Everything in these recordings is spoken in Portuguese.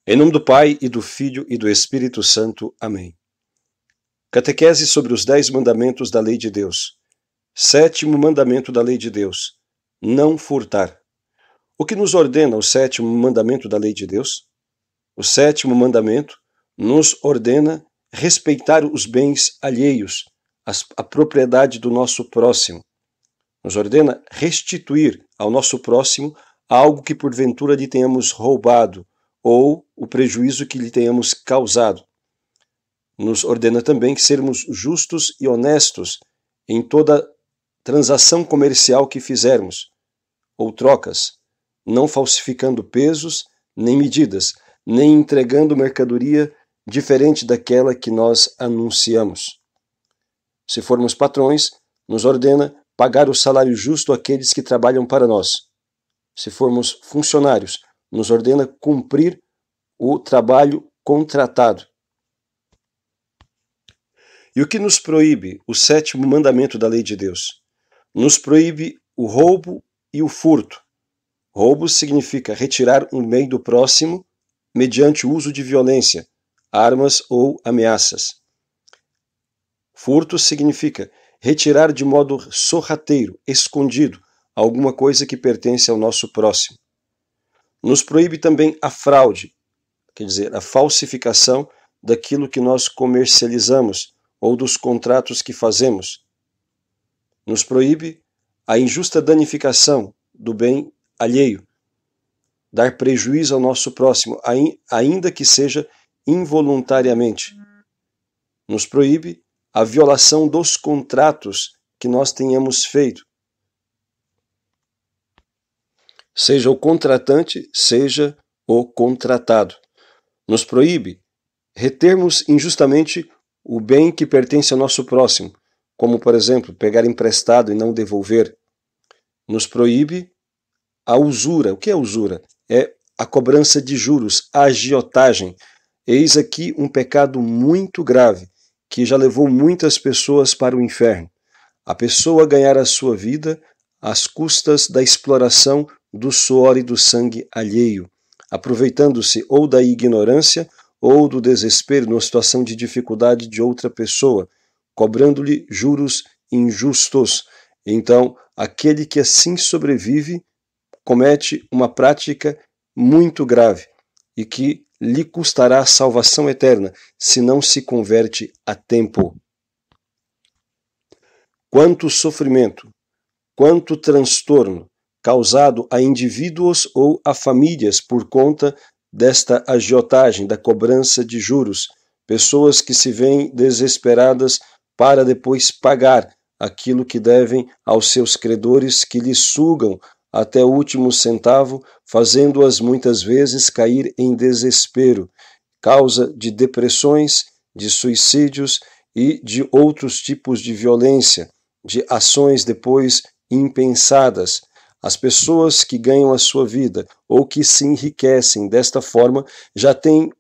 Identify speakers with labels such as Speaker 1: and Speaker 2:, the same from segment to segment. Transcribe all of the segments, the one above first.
Speaker 1: Em nome do Pai, e do Filho, e do Espírito Santo. Amém. Catequese sobre os 10 mandamentos da lei de Deus. 7º mandamento da lei de Deus: não furtar. O que nos ordena o 7º mandamento da lei de Deus? O 7º mandamento nos ordena respeitar os bens alheios, a propriedade do nosso próximo. Nos ordena restituir ao nosso próximo algo que porventura lhe tenhamos roubado, ou o prejuízo que lhe tenhamos causado. Nos ordena também que sermos justos e honestos em toda transação comercial que fizermos, ou trocas, não falsificando pesos nem medidas, nem entregando mercadoria diferente daquela que nós anunciamos. Se formos patrões, nos ordena pagar o salário justo àqueles que trabalham para nós. Se formos funcionários, nos ordena cumprir o trabalho contratado. E o que nos proíbe o 7º mandamento da lei de Deus? Nos proíbe o roubo e o furto. Roubo significa retirar um bem do próximo mediante o uso de violência, armas ou ameaças. Furto significa retirar de modo sorrateiro, escondido, alguma coisa que pertence ao nosso próximo. Nos proíbe também a fraude, quer dizer, a falsificação daquilo que nós comercializamos ou dos contratos que fazemos. Nos proíbe a injusta danificação do bem alheio, dar prejuízo ao nosso próximo, ainda que seja involuntariamente. Nos proíbe a violação dos contratos que nós tenhamos feito, seja o contratante, seja o contratado. Nos proíbe retermos injustamente o bem que pertence ao nosso próximo, como, por exemplo, pegar emprestado e não devolver. Nos proíbe a usura. O que é usura? É a cobrança de juros, a agiotagem. Eis aqui um pecado muito grave, que já levou muitas pessoas para o inferno. A pessoa ganhar a sua vida às custas da exploração do suor e do sangue alheio, aproveitando-se ou da ignorância ou do desespero numa situação de dificuldade de outra pessoa, cobrando-lhe juros injustos. Então, aquele que assim sobrevive comete uma prática muito grave e que lhe custará a salvação eterna se não se converte a tempo. Quanto sofrimento, quanto transtorno causado a indivíduos ou a famílias por conta desta agiotagem, da cobrança de juros, pessoas que se veem desesperadas para depois pagar aquilo que devem aos seus credores, que lhes sugam até o último centavo, fazendo-as muitas vezes cair em desespero, causa de depressões, de suicídios e de outros tipos de violência, de ações depois impensadas. As pessoas que ganham a sua vida ou que se enriquecem desta forma já têm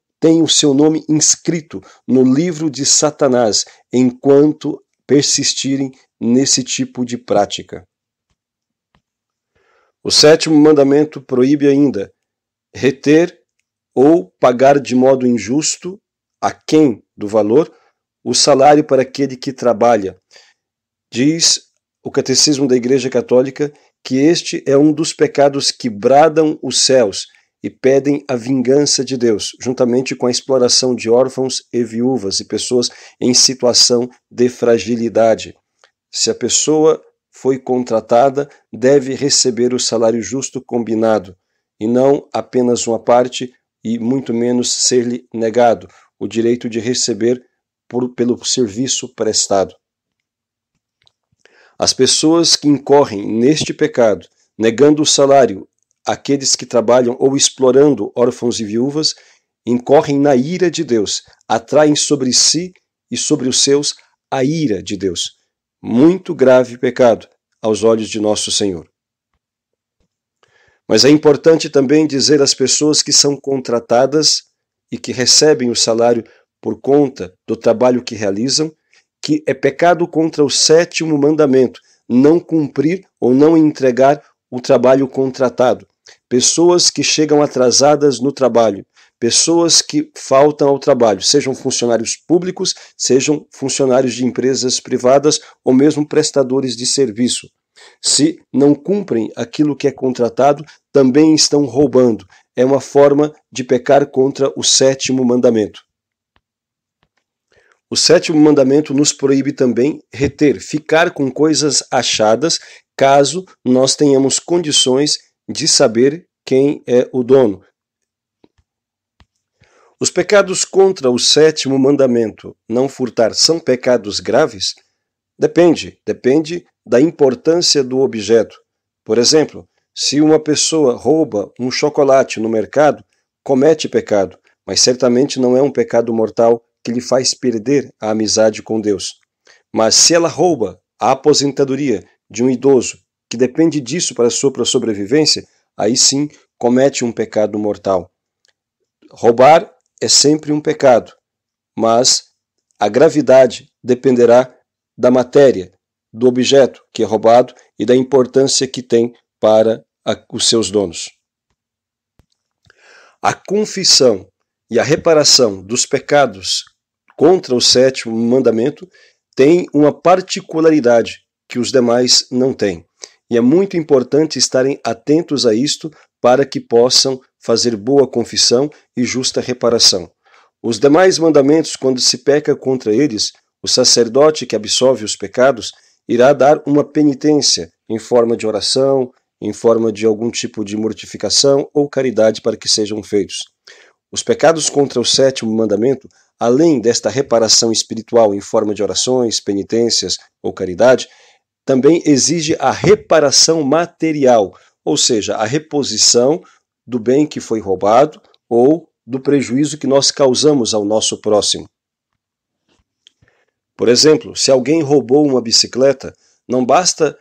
Speaker 1: o seu nome inscrito no livro de Satanás enquanto persistirem nesse tipo de prática. O 7º mandamento proíbe ainda reter ou pagar de modo injusto, aquém do valor, o salário para aquele que trabalha. Diz o Catecismo da Igreja Católica que este é um dos pecados que bradam os céus e pedem a vingança de Deus, juntamente com a exploração de órfãos e viúvas e pessoas em situação de fragilidade. Se a pessoa foi contratada, deve receber o salário justo combinado, e não apenas uma parte, e muito menos ser-lhe negado o direito de receber pelo serviço prestado. As pessoas que incorrem neste pecado, negando o salário àqueles que trabalham ou explorando órfãos e viúvas, incorrem na ira de Deus, atraem sobre si e sobre os seus a ira de Deus. Muito grave pecado aos olhos de nosso Senhor. Mas é importante também dizer às pessoas que são contratadas e que recebem o salário por conta do trabalho que realizam, que é pecado contra o 7º mandamento, não cumprir ou não entregar o trabalho contratado. Pessoas que chegam atrasadas no trabalho, pessoas que faltam ao trabalho, sejam funcionários públicos, sejam funcionários de empresas privadas ou mesmo prestadores de serviço. Se não cumprem aquilo que é contratado, também estão roubando. É uma forma de pecar contra o sétimo mandamento. O sétimo mandamento nos proíbe também reter, ficar com coisas achadas, caso nós tenhamos condições de saber quem é o dono. Os pecados contra o sétimo mandamento, não furtar, são pecados graves? Depende da importância do objeto. Por exemplo, se uma pessoa rouba um chocolate no mercado, comete pecado, mas certamente não é um pecado mortal que lhe faz perder a amizade com Deus. Mas se ela rouba a aposentadoria de um idoso, que depende disso para a sua sobrevivência, aí sim comete um pecado mortal. Roubar é sempre um pecado, mas a gravidade dependerá da matéria, do objeto que é roubado e da importância que tem para os seus donos. A confissão e a reparação dos pecados contra o sétimo mandamento tem uma particularidade que os demais não têm. E é muito importante estarem atentos a isto para que possam fazer boa confissão e justa reparação. Os demais mandamentos, quando se peca contra eles, o sacerdote que absolve os pecados irá dar uma penitência em forma de oração, em forma de algum tipo de mortificação ou caridade para que sejam feitos. Os pecados contra o sétimo mandamento, além desta reparação espiritual em forma de orações, penitências ou caridade, também exige a reparação material, ou seja, a reposição do bem que foi roubado ou do prejuízo que nós causamos ao nosso próximo. Por exemplo, se alguém roubou uma bicicleta, não basta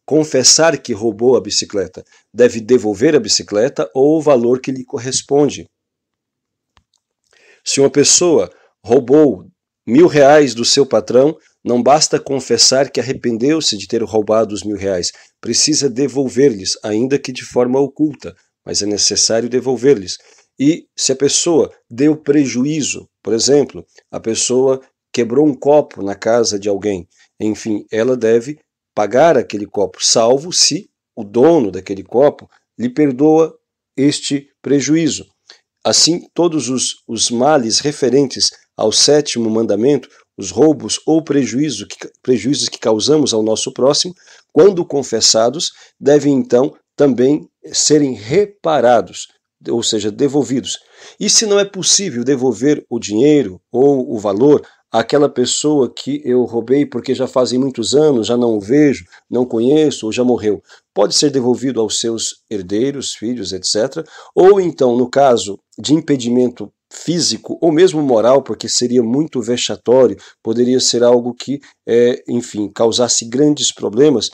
Speaker 1: confessar que roubou a bicicleta, deve devolver a bicicleta ou o valor que lhe corresponde. Se uma pessoa roubou R$1.000 do seu patrão, não basta confessar que arrependeu-se de ter roubado os R$1.000, precisa devolver-lhes, ainda que de forma oculta, mas é necessário devolver-lhes. E se a pessoa deu prejuízo, por exemplo, a pessoa quebrou um copo na casa de alguém, enfim, ela deve pagar aquele copo, salvo se o dono daquele copo lhe perdoa este prejuízo. Assim, todos os males referentes ao sétimo mandamento, os roubos ou prejuízos que causamos ao nosso próximo, quando confessados, devem então também serem reparados, ou seja, devolvidos. E se não é possível devolver o dinheiro ou o valor àquela pessoa que eu roubei porque já fazem muitos anos, já não o vejo, não conheço ou já morreu, pode ser devolvido aos seus herdeiros, filhos, etc. Ou então, no caso de impedimento físico ou mesmo moral, porque seria muito vexatório, poderia ser algo que, enfim, causasse grandes problemas,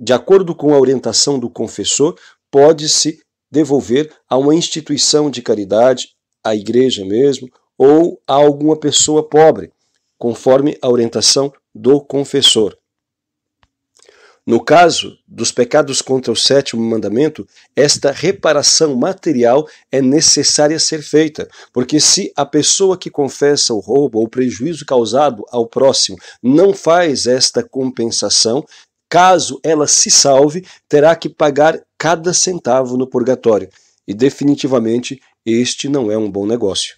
Speaker 1: de acordo com a orientação do confessor, pode-se devolver a uma instituição de caridade, à igreja mesmo, ou a alguma pessoa pobre, conforme a orientação do confessor. No caso dos pecados contra o sétimo mandamento, esta reparação material é necessária ser feita, porque se a pessoa que confessa o roubo ou o prejuízo causado ao próximo não faz esta compensação, caso ela se salve, terá que pagar cada centavo no purgatório. E definitivamente este não é um bom negócio.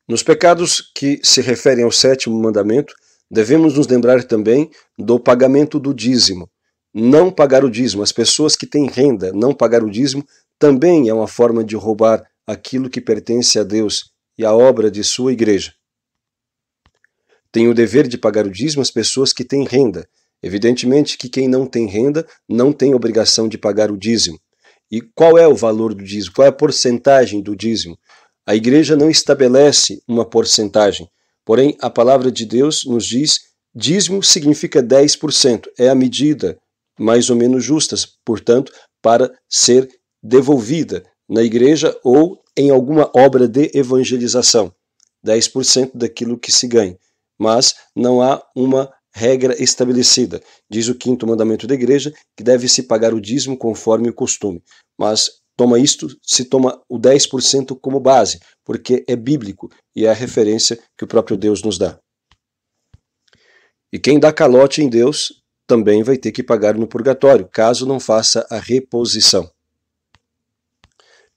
Speaker 1: Nos pecados que se referem ao sétimo mandamento, devemos nos lembrar também do pagamento do dízimo. Não pagar o dízimo, as pessoas que têm renda, não pagar o dízimo, também é uma forma de roubar aquilo que pertence a Deus e à obra de sua igreja. Tem o dever de pagar o dízimo as pessoas que têm renda. Evidentemente que quem não tem renda não tem obrigação de pagar o dízimo. E qual é o valor do dízimo? Qual é a porcentagem do dízimo? A igreja não estabelece uma porcentagem, porém a palavra de Deus nos diz, dízimo significa 10%, é a medida mais ou menos justa, portanto, para ser devolvida na igreja ou em alguma obra de evangelização. 10% daquilo que se ganha, mas não há uma regra estabelecida. Diz o quinto mandamento da igreja que deve-se pagar o dízimo conforme o costume, mas toma isto, se toma o 10% como base, porque é bíblico e é a referência que o próprio Deus nos dá. E quem dá calote em Deus também vai ter que pagar no purgatório, caso não faça a reposição.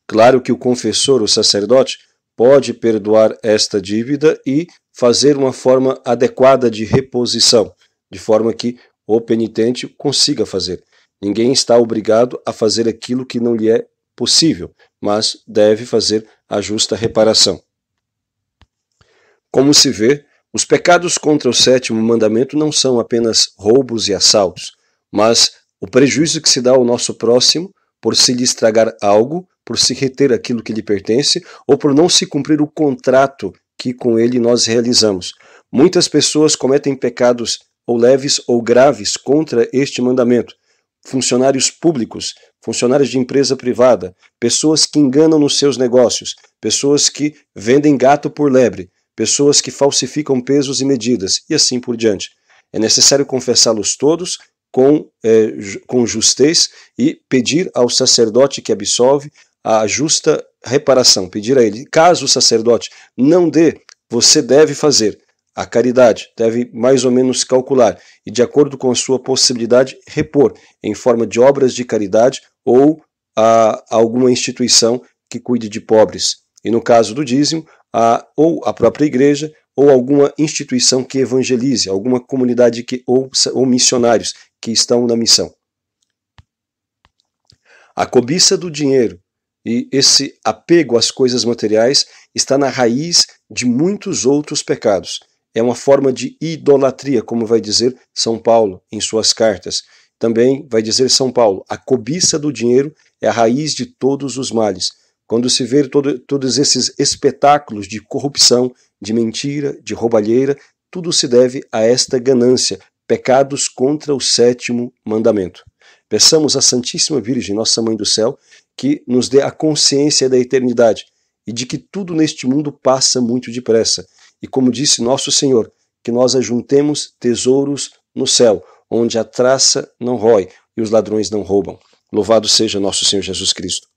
Speaker 1: Claro que o confessor, o sacerdote, pode perdoar esta dívida e fazer uma forma adequada de reposição, de forma que o penitente consiga fazer. Ninguém está obrigado a fazer aquilo que não lhe é possível, mas deve fazer a justa reparação. Como se vê, os pecados contra o sétimo mandamento não são apenas roubos e assaltos, mas o prejuízo que se dá ao nosso próximo por se lhe estragar algo, por se reter aquilo que lhe pertence, ou por não se cumprir o contrato que com ele nós realizamos. Muitas pessoas cometem pecados ou leves ou graves contra este mandamento. Funcionários públicos, funcionários de empresa privada, pessoas que enganam nos seus negócios, pessoas que vendem gato por lebre, pessoas que pesos e medidas, e assim por diante. É necessário confessá-los todos com justez e pedir ao sacerdote que absolve a justa reparação, pedir a ele. Caso o sacerdote não dê, você deve fazer a caridade, deve mais ou menos calcular e, de acordo com a sua possibilidade, repor em forma de obras de caridade ou a alguma instituição que cuide de pobres. E no caso do dízimo, ou a própria igreja, ou alguma instituição que evangelize, alguma comunidade ou missionários que estão na missão. A cobiça do dinheiro e esse apego às coisas materiais está na raiz de muitos outros pecados. É uma forma de idolatria, como vai dizer São Paulo em suas cartas. Também vai dizer São Paulo, a cobiça do dinheiro é a raiz de todos os males. Quando se vê todos esses espetáculos de corrupção, de mentira, de roubalheira, tudo se deve a esta ganância, pecados contra o sétimo mandamento. Peçamos à Santíssima Virgem, nossa Mãe do Céu, que nos dê a consciência da eternidade e de que tudo neste mundo passa muito depressa. E como disse nosso Senhor, que nós ajuntemos tesouros no céu, onde a traça não rói e os ladrões não roubam. Louvado seja nosso Senhor Jesus Cristo.